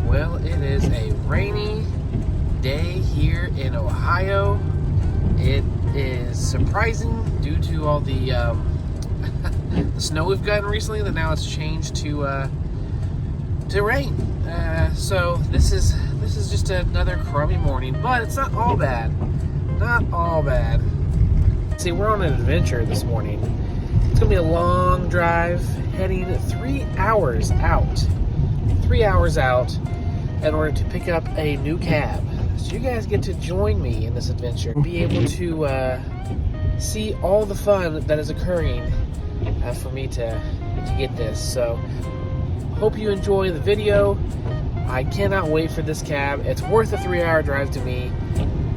Well, it is a rainy day here in Ohio. It is surprising due to all the the snow we've gotten recently that now it's changed to rain. So this is just another crummy morning, but it's not all bad. Not all bad. See, we're on an adventure this morning. It's gonna be a long drive, heading 3 hours out. 3 hours out in order to pick up a new cab. So you guys get to join me in this adventure, be able to see all the fun that is occurring for me to get this. So hope you enjoy the video. I cannot wait for this cab. It's worth a 3-hour drive to me.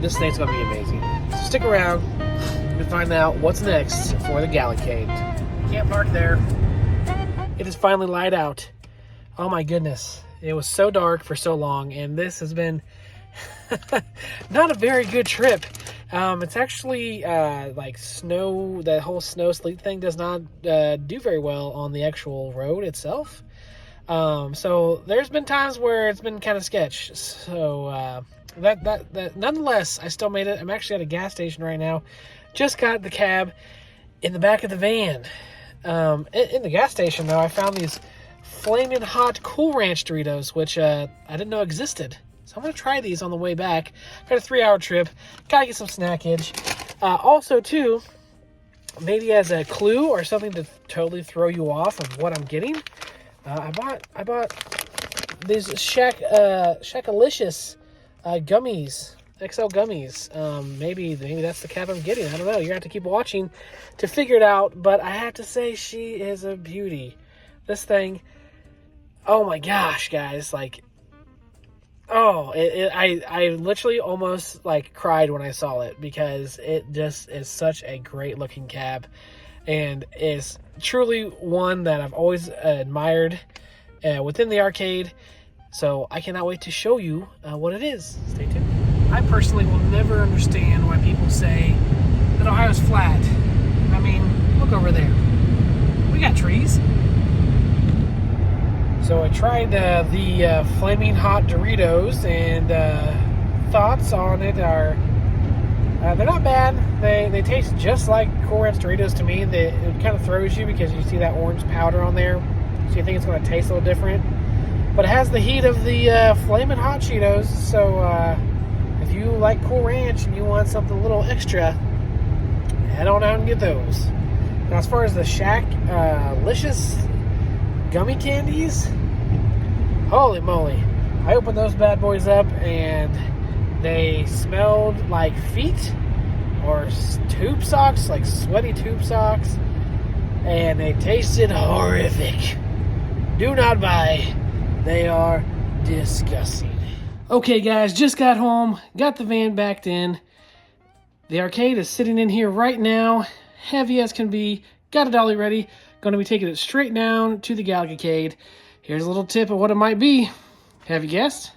This thing's gonna be amazing. So stick around and find out what's next for the Galacade. Can't park there. It is finally light out. Oh my goodness. It was so dark for so long, and this has been not a very good trip. It's actually like snow, the whole snow sleet thing does not do very well on the actual road itself. So there's been times where it's been kind of sketch. So that nonetheless, I still made it. I'm actually at a gas station right now. Just got the cab in the back of the van. In the gas station though, I found these Flaming Hot Cool Ranch Doritos, which I didn't know existed. So I'm going to try these on the way back. Got a 3-hour trip. Got to get some snackage. Also, too, maybe as a clue or something to totally throw you off of what I'm getting, I bought these Shackalicious gummies, XL gummies. Maybe that's the cab I'm getting. I don't know. You're going to have to keep watching to figure it out. But I have to say, she is a beauty. This thing... Oh my gosh, guys, like, I literally almost, like, cried when I saw it because it just is such a great looking cab and is truly one that I've always admired within the arcade. So I cannot wait to show you what it is. Stay tuned. I personally will never understand why people say that Ohio's flat. I mean, look over there. We got trees. So I tried the Flaming Hot Doritos, and thoughts on it are they're not bad. They taste just like Cool Ranch Doritos to me. It kind of throws you because you see that orange powder on there, so you think it's going to taste a little different. But it has the heat of the Flaming Hot Cheetos. So if you like Cool Ranch and you want something a little extra, head on out and get those. Now, as far as the Shackalicious gummy candies, holy moly. I opened those bad boys up and they smelled like feet or tube socks, like sweaty tube socks, and they tasted horrific. Do not buy. They are disgusting. Okay guys, just got home, got the van backed in. The arcade is sitting in here right now, heavy as can be, got a dolly ready. Going to be taking it straight down to the Galacade. Here's a little tip of what it might be. Have you guessed?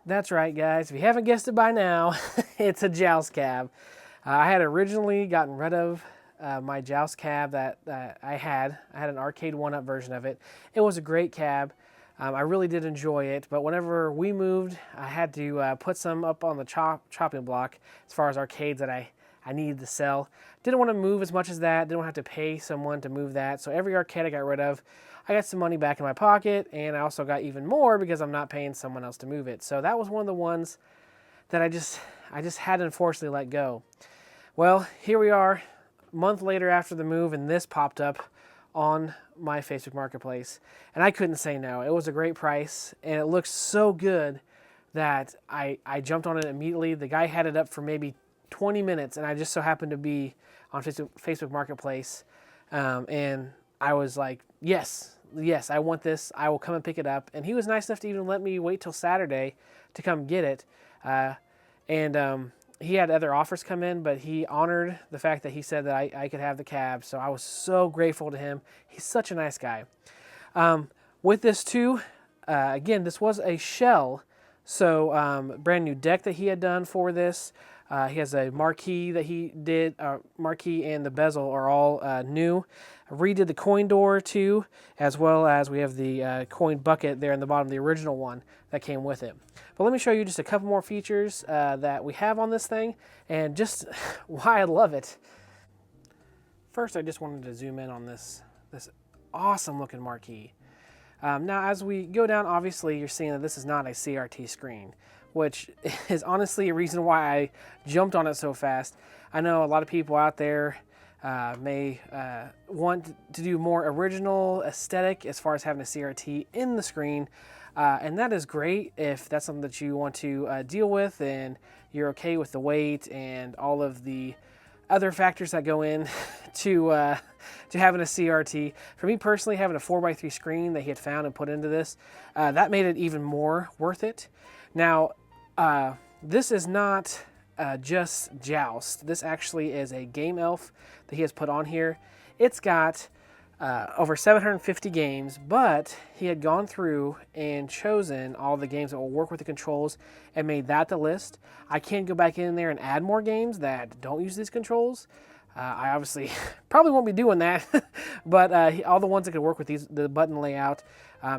That's right, guys. If you haven't guessed it by now, it's a Joust cab. I had originally gotten rid of my Joust cab that I had. I had an arcade one-up version of it. It was a great cab. I really did enjoy it, but whenever we moved, I had to put some up on the chopping block as far as arcades that I needed to sell. Didn't want to move as much as that. Didn't want to have to pay someone to move that. So every arcade I got rid of, I got some money back in my pocket, and I also got even more because I'm not paying someone else to move it. So that was one of the ones that I just had to unfortunately let go. Well, here we are, a month later after the move, and this popped up on my Facebook Marketplace. And I couldn't say no. It was a great price, and it looked so good that I jumped on it immediately. The guy had it up for maybe 20 minutes, and I just so happened to be on Facebook Marketplace. And I was like, yes, yes, I want this. I will come and pick it up. And he was nice enough to even let me wait till Saturday to come get it. And he had other offers come in, but he honored the fact that he said that I could have the cab. So I was so grateful to him. He's such a nice guy. With this too, again, this was a shell. So brand new deck that he had done for this. He has a marquee that he did. Marquee and the bezel are all new. Redid the coin door too, as well as we have the coin bucket there in the bottom, the original one that came with it. But let me show you just a couple more features that we have on this thing and just why I love it. First, I just wanted to zoom in on this awesome looking marquee. Now, as we go down, obviously you're seeing that this is not a CRT screen, which is honestly a reason why I jumped on it so fast. I know a lot of people out there may want to do more original aesthetic as far as having a CRT in the screen, and that is great if that's something that you want to deal with and you're okay with the weight and all of the other factors that go in to having a CRT. For me personally, having a 4x3 screen that he had found and put into this, that made it even more worth it. Now, this is not just Joust. This actually is a game elf that he has put on here. It's got over 750 games, but he had gone through and chosen all the games that will work with the controls and made that the list. I can go back in there and add more games that don't use these controls. I obviously probably won't be doing that, but all the ones that could work with the button layout,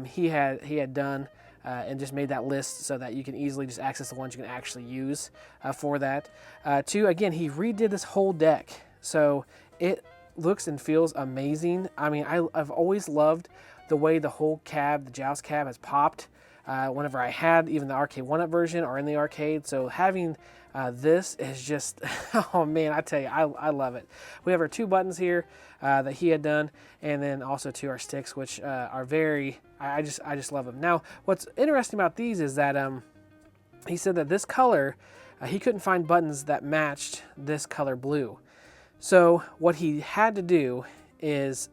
he had done and just made that list so that you can easily just access the ones you can actually use for that. Two, again, he redid this whole deck, so it looks and feels amazing. I mean, I've always loved the way the whole cab, the Joust cab, has popped whenever I had even the arcade 1-up version or in the arcade. So having this is just, oh man, I tell you, I love it. We have our 2 buttons here that he had done, and then also our sticks, which are very, I just love them. Now, what's interesting about these is that he said that this color, he couldn't find buttons that matched this color blue. So what he had to do is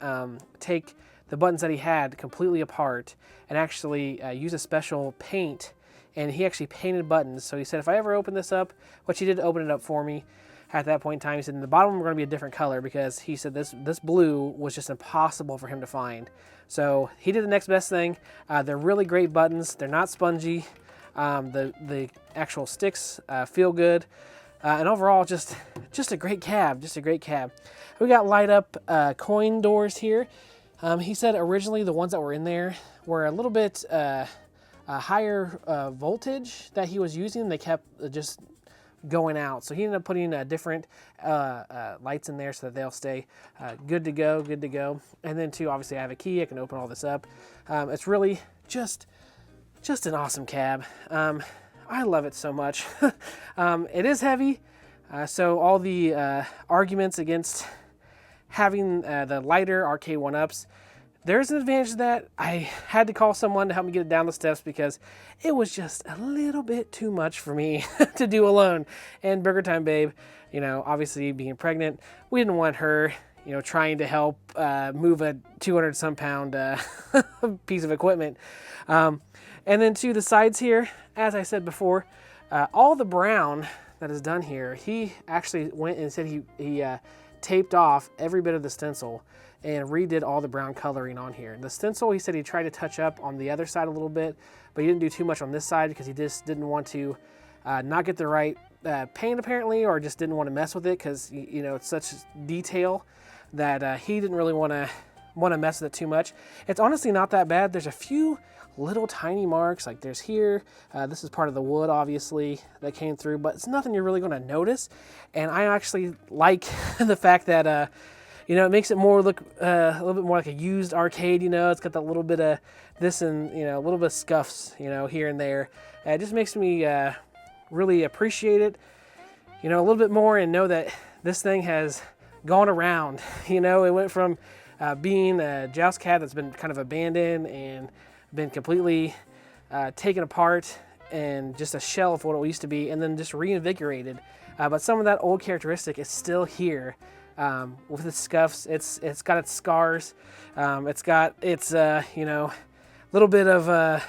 take the buttons that he had completely apart and actually use a special paint, and he actually painted buttons. So he said, if I ever open this up, which he did open it up for me at that point in time, he said, in the bottom we're going to be a different color because he said this blue was just impossible for him to find. So he did the next best thing. They're really great buttons. They're not spongy. The actual sticks feel good. And overall, just a great cab, We got light up coin doors here. He said originally the ones that were in there were a little bit higher voltage that he was using. They kept just going out. So he ended up putting different lights in there so that they'll stay good to go. And then too, obviously I have a key. I can open all this up. It's really just an awesome cab. I love it so much. It is heavy, so all the arguments against having the lighter arcade 1-ups, there's an advantage to that. I had to call someone to help me get it down the steps because it was just a little bit too much for me to do alone. And Burger Time Babe, you know, obviously being pregnant, we didn't want her, you know, trying to help move a 200-some pound piece of equipment. And then to the sides here, as I said before, all the brown that is done here, he actually went and said he taped off every bit of the stencil and redid all the brown coloring on here. The stencil, he said he tried to touch up on the other side a little bit, but he didn't do too much on this side because he just didn't want to not get the right paint apparently, or just didn't want to mess with it because, you know, it's such detail that he didn't really want to mess with it too much. It's honestly not that bad. There's a few little tiny marks, like there's here. This is part of the wood, obviously, that came through, but it's nothing you're really going to notice. And I actually like the fact that, you know, it makes it more look a little bit more like a used arcade. You know, it's got that little bit of this and, you know, a little bit of scuffs, you know, here and there. It just makes me really appreciate it, you know, a little bit more and know that this thing has gone around. You know, it went from being a Joust cab that's been kind of abandoned and been completely taken apart and just a shell of what it used to be, and then just reinvigorated. But some of that old characteristic is still here, with its scuffs. It's got its scars. It's got its little bit of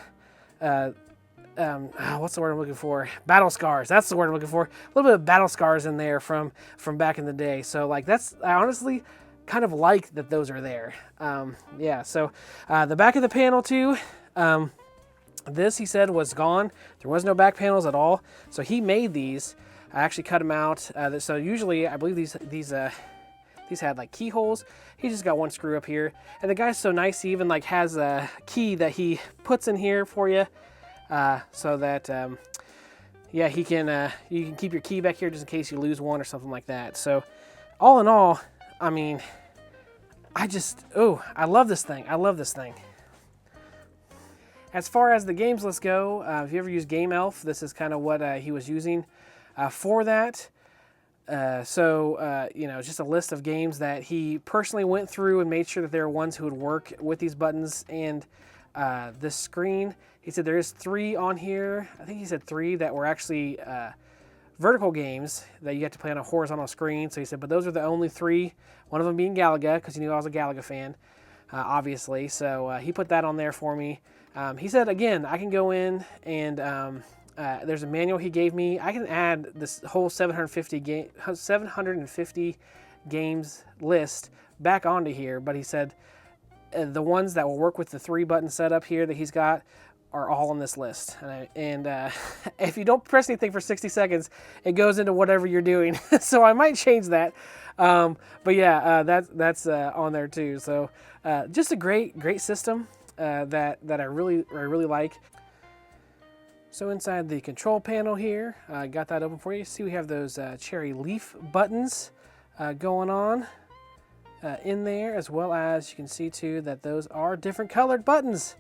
what's the word I'm looking for? Battle scars. That's the word I'm looking for. A little bit of battle scars in there from back in the day. So like I honestly kind of like that those are there. Yeah. So the back of the panel too. This he said was gone. There was no back panels at all. So he made these. I actually cut them out. So usually I believe these had like keyholes. He just got one screw up here. And the guy's so nice. He even like has a key that he puts in here for you. So that, yeah, you can keep your key back here just in case you lose one or something like that. So all in all, I mean, I love this thing. I love this thing. As far as the games list go, if you ever use Game Elf, this is kind of what he was using for that. Just a list of games that he personally went through and made sure that there are ones who would work with these buttons and this screen. He said there is 3 on here. I think he said 3 that were actually vertical games that you have to play on a horizontal screen. So he said, but those are the only 3. One of them being Galaga, because he knew I was a Galaga fan, obviously. So he put that on there for me. He said, again, I can go in and there's a manual he gave me. I can add this whole 750 games list back onto here. But he said the ones that will work with the 3-button setup here that he's got are all on this list. And if you don't press anything for 60 seconds, it goes into whatever you're doing. So I might change that. But yeah, that's on there too. So just a great system that I really like. So inside the control panel here, I got that open for you. See, we have those cherry leaf buttons going on in there, as well as you can see too that those are different colored buttons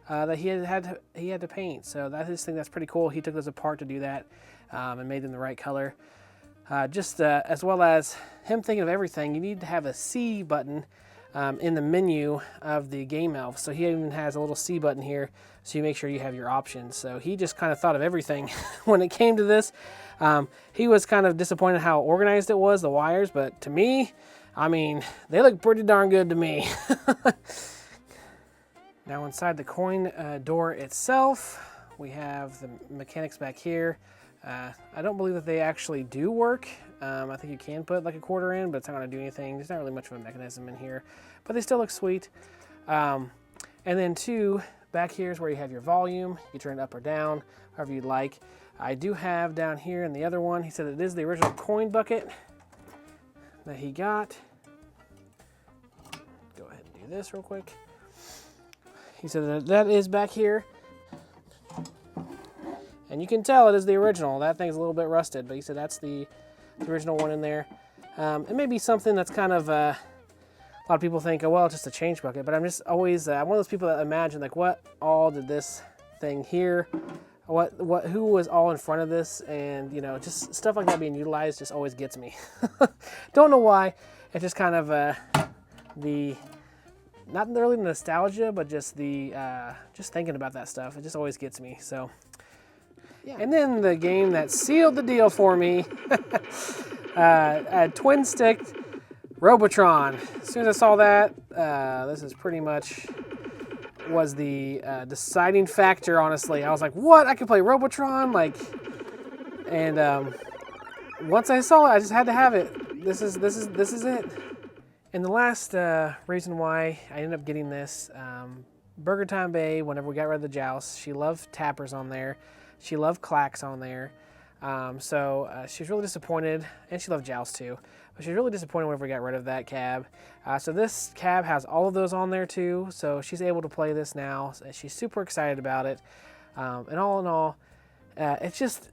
that he had to paint. So that is thing that's pretty cool. He took those apart to do that and made them the right color. As well as him thinking of everything, you need to have a C button in the menu of the Game Elf. So he even has a little C button here, so you make sure you have your options. So he just kind of thought of everything when it came to this. He was kind of disappointed how organized it was, the wires, but to me, I mean, they look pretty darn good to me. Now inside the coin door itself, we have the mechanics back here. I don't believe that they actually do work. I think you can put like a quarter in, but it's not going to do anything. There's not really much of a mechanism in here, but they still look sweet. And then 2, back here is where you have your volume. You turn it up or down, however you'd like. I do have down here in the other one, he said it is the original coin bucket that he got. Go ahead and do this real quick. He said that is back here. And you can tell it is the original. That thing's a little bit rusted, but he said that's the original one in there. It may be something that's kind of, a lot of people think, oh, well, it's just a change bucket, but I'm just always, I'm one of those people that imagine, like, what all did this thing here, who was all in front of this, and, you know, just stuff like that being utilized just always gets me. Don't know why. It's just kind of not really nostalgia, but just just thinking about that stuff. It just always gets me, so. Yeah. And then the game that sealed the deal for me, a twin-stick Robotron. As soon as I saw that, this is pretty much was the deciding factor, honestly. I was like, what? I can play Robotron? And once I saw it, I just had to have it. This is it. And the last reason why I ended up getting this, Burger Time Bay, whenever we got rid of the Joust, she loved tappers on there. She loved clacks on there. So she was really disappointed, and she loved Joust too. But she was really disappointed whenever we got rid of that cab. So this cab has all of those on there too. So she's able to play this now. She's super excited about it. And all in all, it's just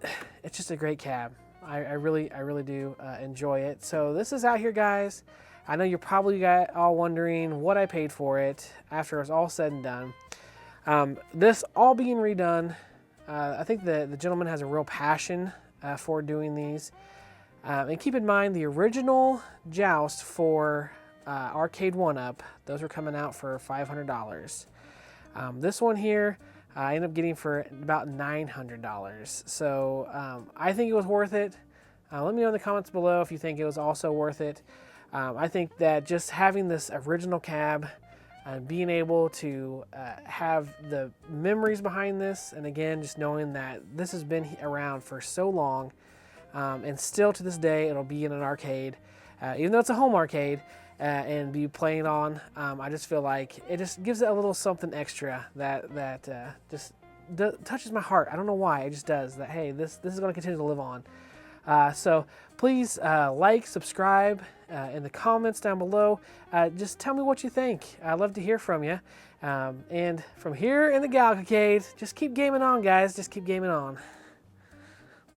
a great cab. I really do enjoy it. So this is out here, guys. I know you're probably all wondering what I paid for it after it's all said and done. This all being redone, I think the gentleman has a real passion for doing these. And keep in mind, the original Joust for Arcade 1-Up, those were coming out for $500. This one here, I ended up getting for about $900. So I think it was worth it. Let me know in the comments below if you think it was also worth it. I think that just having this original cab and being able to have the memories behind this, and again, just knowing that this has been around for so long, and still to this day, it'll be in an arcade, even though it's a home arcade, and be playing on. I just feel like it just gives it a little something extra that just touches my heart. I don't know why, it just does. That, hey, this is going to continue to live on. So please like, subscribe, in the comments down below. Just tell me what you think. I'd love to hear from you. And from here in the Galacade, just keep gaming on, guys. Just keep gaming on.